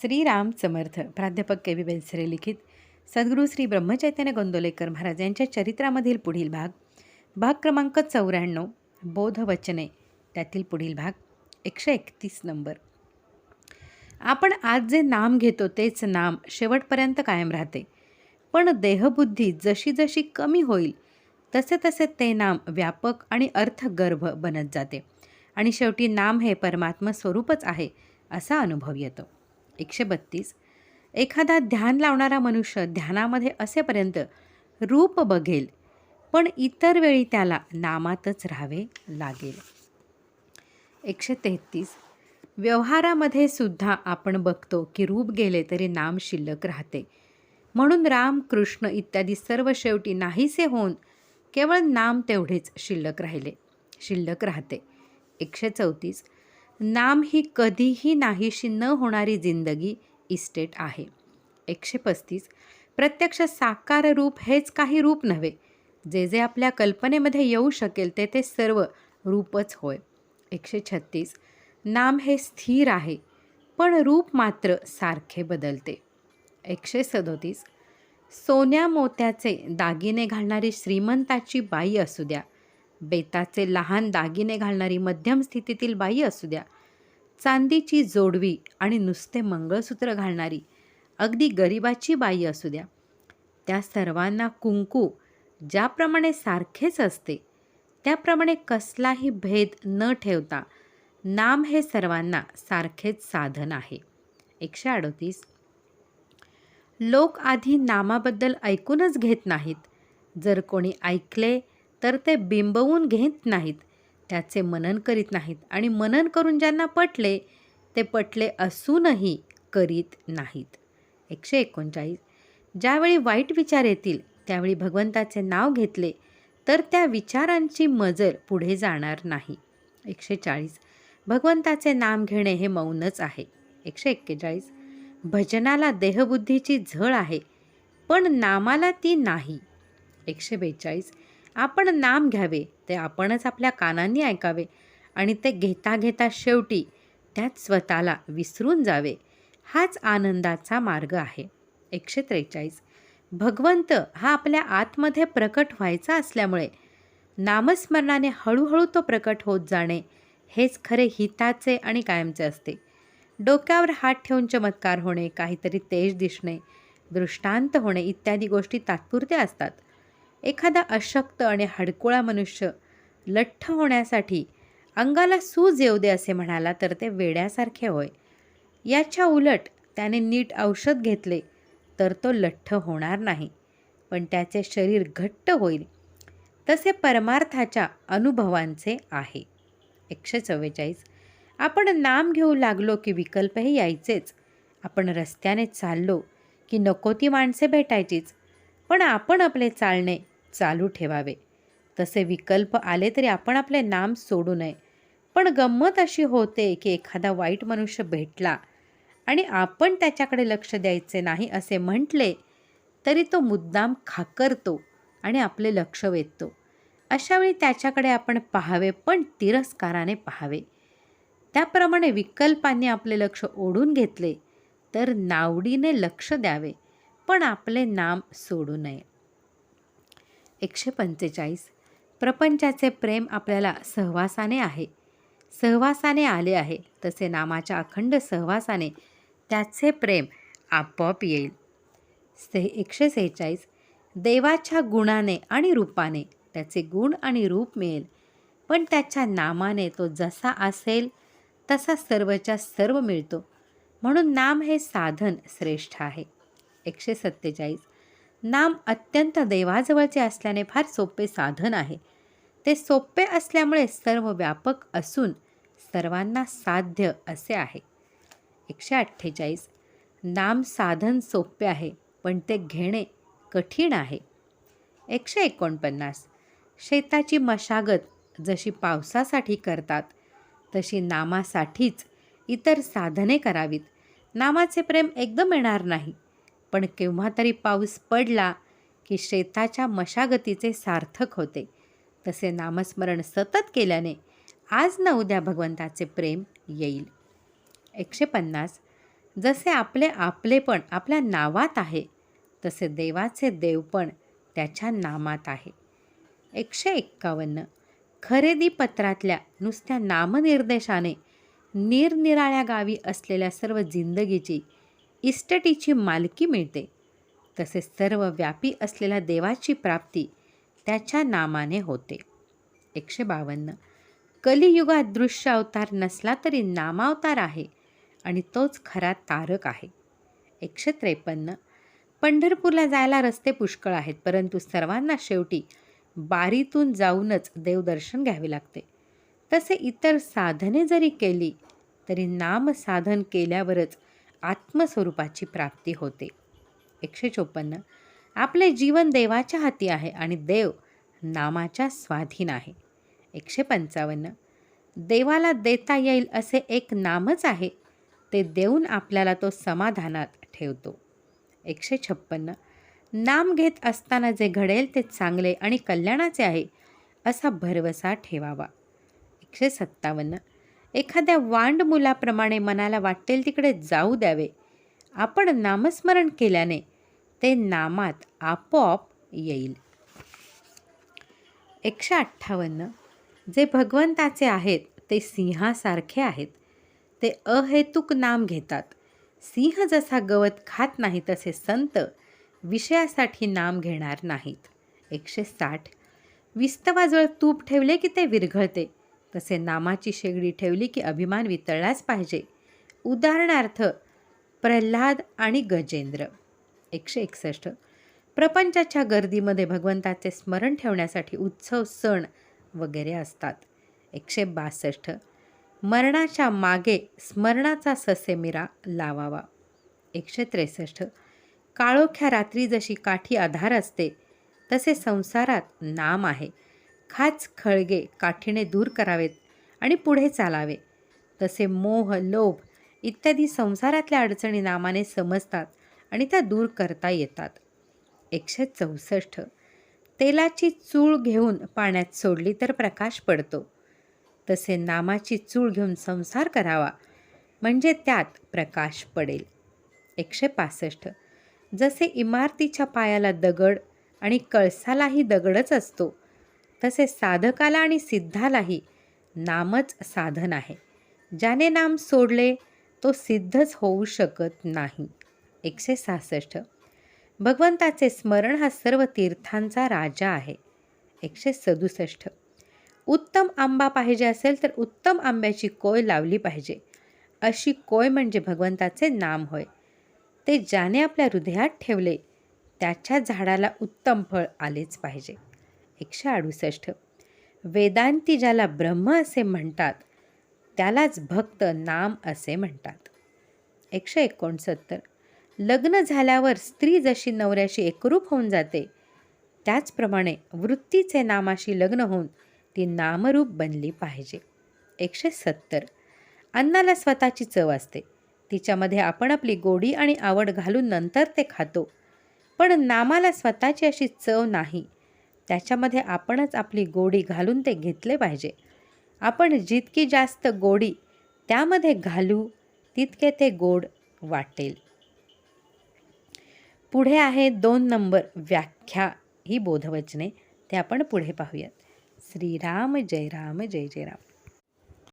श्रीराम समर्थ. प्राध्यापक के. व्ही. बेनसरे लिखित सद्गुरू श्री ब्रह्मचैतन्य गोंदवलेकर महाराज यांच्या चरित्रामधील पुढील भाग क्रमांक 94 बोधवचने, त्यातील पुढील भाग 131 नंबर. आपण आज जे नाम घेतो तेच नाम शेवटपर्यंत कायम राहते, पण देहबुद्धी जशी जशी कमी होईल तसे तसे ते नाम व्यापक आणि अर्थगर्भ बनत जाते आणि शेवटी नाम हे परमात्मा स्वरूपच आहे असा अनुभव येतो. 132. एखादा ध्यान लावणारा मनुष्य ध्यानामध्ये असेपर्यंत रूप बघेल, पण इतर वेळी त्याला नामातच राहावे लागेल. 133. व्यवहारामध्ये सुद्धा आपण बघतो की रूप गेले तरी नाम शिल्लक राहते, म्हणून राम, कृष्ण इत्यादी सर्व शेवटी नाहीसे होऊन केवळ नाम तेवढेच शिल्लक राहते. 134. नाम ही कधीही नाहीशी न होणारी जिंदगी इस्टेट आहे. 135. प्रत्यक्ष साकार रूप हेच काही रूप नव्हे, जे जे आपल्या कल्पनेमध्ये येऊ शकेल ते ते सर्व रूपच होय. 136. नाम हे स्थिर आहे, पण रूप मात्र सारखे बदलते. 137. सोन्या मोत्याचे दागिने घालणारी श्रीमंताची बाई असू द्या, बेताचे लहान दागिने घालणारी मध्यम स्थितीतील बाई असू द्या, चांदीची जोडवी आणि नुसते मंगळसूत्र घालणारी अगदी गरिबाची बाई असू द्या, त्या सर्वांना कुंकू ज्याप्रमाणे सारखेच असते त्याप्रमाणे कसलाही भेद न ठेवता नाम हे सर्वांना सारखेच साधन आहे. 138. लोक आधी नामाबद्दल ऐकूनच घेत नाहीत. जर कोणी ऐकले तर ते बिंबवून घेत नाहीत, त्याचे मनन करीत नाहीत आणि मनन करून ज्यांना पटले ते पटले असूनही करीत नाहीत. 139. ज्यावेळी वाईट विचार येतील त्यावेळी भगवंताचे नाव घेतले तर त्या विचारांची मजल पुढे जाणार नाही. 140. भगवंताचे नाम घेणे हे मौनच आहे. 141. भजनाला देहबुद्धीची झळ आहे, पण नामाला ती नाही. 142. आपण नाम घ्यावे ते आपणच आपल्या कानांनी ऐकावे आणि ते घेता घेता शेवटी त्यात स्वतःला विसरून जावे, हाच आनंदाचा मार्ग आहे. 143. भगवंत हा आपल्या आतमध्ये प्रकट व्हायचा असल्यामुळे नामस्मरणाने हळूहळू तो प्रकट होत जाणे हेच खरे हिताचे आणि कायमचे असते. डोक्यावर हात ठेवून चमत्कार होणे, काहीतरी तेज दिसणे, दृष्टांत होणे इत्यादी गोष्टी तात्पुरत्या असतात. एखादा अशक्त आणि हडकुळा मनुष्य लठ्ठ होण्यासाठी अंगाला सूज येऊ दे असे म्हणाला तर ते वेड्यासारखे होय. याच्या उलट त्याने नीट औषध घेतले तर तो लठ्ठ होणार नाही, पण त्याचे शरीर घट्ट होईल. तसे परमार्थाच्या अनुभवांचे आहे. 144. आपण नाम घेऊ लागलो की विकल्पही यायचेच. आपण रस्त्याने चाललो की नको ती माणसे भेटायचीच, पण आपण आपले चालणे चालू ठेवावे. तसे विकल्प आले तरी आपण आपले नाम सोडू नये. पण गंमत अशी होते की एखादा वाईट मनुष्य भेटला आणि आपण त्याच्याकडे लक्ष द्यायचे नाही असे म्हटले तरी तो मुद्दाम खाकरतो आणि आपले लक्ष वेधतो. अशावेळी त्याच्याकडे आपण पाहावे, पण तिरस्काराने पाहावे. त्याप्रमाणे विकल्पांनी आपले लक्ष ओढून घेतले तर नावडीने लक्ष द्यावे, पण आपले नाम सोडू नये. 145. प्रपंचाचे प्रेम आपल्याला सहवासाने आले आहे, तसे नामाच्या अखंड सहवासाने त्याचे प्रेम आपोआप येईल. 146. देवाच्या गुणाने आणि रूपाने त्याचे गुण आणि रूप मिळेल, पण त्याच्या नामाने तो जसा असेल तसा सर्वच्या सर्व मिळतो, म्हणून नाम हे साधन श्रेष्ठ आहे. 147. नाम अत्यंत देवाजवळचे असल्याने फार सोपे साधन आहे. ते सोपे असल्यामुळे सर्व व्यापक असून सर्वांना साध्य असे आहे. 148. नाम साधन सोपे आहे, पण ते घेणे कठीण आहे. 149. शेताची मशागत जशी पावसासाठी करतात तशी नामासाठीच इतर साधने करावीत. नामाचे प्रेम एकदम येणार नाही, पण केव्हा तरी पाऊस पडला की शेताच्या मशागतीचे सार्थक होते. तसे नामस्मरण सतत केल्याने आज ना उद्या भगवंताचे प्रेम येईल. 150. जसे आपले आपलेपण आपल्या नावात आहे, तसे देवाचे देवपण त्याच्या नामात आहे. 151. खरेदी पत्रातल्या नुसत्या नामनिर्देशाने निरनिराळ्या गावी असलेल्या सर्व जिंदगीची इस्टेटीची मालकी मिळते, तसे सर्व व्यापी असलेल्या देवाची प्राप्ती त्याच्या नामाने होते. 152. कलियुगात दृश्य अवतार नसला तरी नामावतार आहे आणि तोच खरा तारक आहे. 153. पंढरपूरला जायला रस्ते पुष्कळ आहेत, परंतु सर्वांना शेवटी बारीतून जाऊनच देवदर्शन घ्यावे लागते. तसे इतर साधने जरी केली तरी नामसाधन केल्यावरच आत्मस्वरूपाची प्राप्ती होते. 154. आपले जीवन देवाच्या हाती आहे आणि देव नामाच्या स्वाधीन आहे. 155. देवाला देता येईल असे एक नामच आहे, ते देऊन आपल्याला तो समाधानात ठेवतो. 156. नाम घेत असताना जे घडेल ते चांगले आणि कल्याणाचे आहे असा भरवसा ठेवावा. 157. एखाद्या वांड मुलाप्रमाणे मनाला वाटेल तिकडे जाऊ द्यावे. आपण नामस्मरण केल्याने ते नामात आपोआप येईल. 158. जे भगवंताचे आहेत ते सिंहासारखे आहेत. ते अहेतुक नाम घेतात. सिंह जसा गवत खात नाही तसे संत विषयासाठी नाम घेणार नाहीत. 160. विस्तवाजवळ तूप ठेवले की ते विरघळते, तसे नामाची शेगडी ठेवली की अभिमान वितळलाच पाहिजे. उदाहरणार्थ प्रल्हाद आणि गजेंद्र. 161. प्रपंचाच्या गर्दीमध्ये भगवंताचे स्मरण ठेवण्यासाठी उत्सव, सण वगैरे असतात. 162. मरणाच्या मागे स्मरणाचा ससेमिरा लावावा. 163. काळोख्या रात्री जशी काठी आधार असते, तसे संसारात नाम आहे. खाच खळगे काठीने दूर करावेत आणि पुढे चालावे. तसे मोह, लोभ इत्यादी संसारातल्या अडचणी नामाने समजतात आणि त्या दूर करता येतात. 164. तेलाची चूळ घेऊन पाण्यात सोडली तर प्रकाश पडतो, तसे नामाची चूळ घेऊन संसार करावा, म्हणजे त्यात प्रकाश पडेल. 165. जसे इमारतीच्या पायाला दगड आणि कळसालाही दगडच असतो, तसे साधकाला आणि सिद्धालाही नामच साधन आहे. ज्याने नाम सोडले तो सिद्धच होऊ शकत नाही. 166. भगवंताचे स्मरण हा सर्व तीर्थांचा राजा आहे. 167. उत्तम आंबा पाहिजे असेल तर उत्तम आंब्याची कोय लावली पाहिजे. अशी कोय म्हणजे भगवंताचे नाम होय. ते ज्याने आपल्या हृदयात ठेवले त्याच्या झाडाला उत्तम फळ आलेच पाहिजे. 168. वेदांती ज्याला ब्रह्म असे म्हणतात त्यालाच भक्त नाम असे म्हणतात. 169. लग्न झाल्यावर स्त्री जशी नवऱ्याशी एकरूप होऊन जाते, त्याचप्रमाणे वृत्तीचे नामाशी लग्न होऊन ती नामरूप बनली पाहिजे. 170. अन्नाला स्वतःची चव असते. तिच्यामध्ये आपण आपली गोडी आणि आवड घालून नंतर ते खातो. पण नामाला स्वतःची अशी चव नाही. त्याच्यामध्ये आपणच आपली गोडी घालून ते घेतले पाहिजे. आपण जितकी जास्त गोडी त्यामध्ये घालू तितके ते गोड वाटेल. पुढे आहे 2 नंबर व्याख्या ही बोधवचने, ते आपण पुढे पाहूयात. श्रीराम जय राम जय जय राम.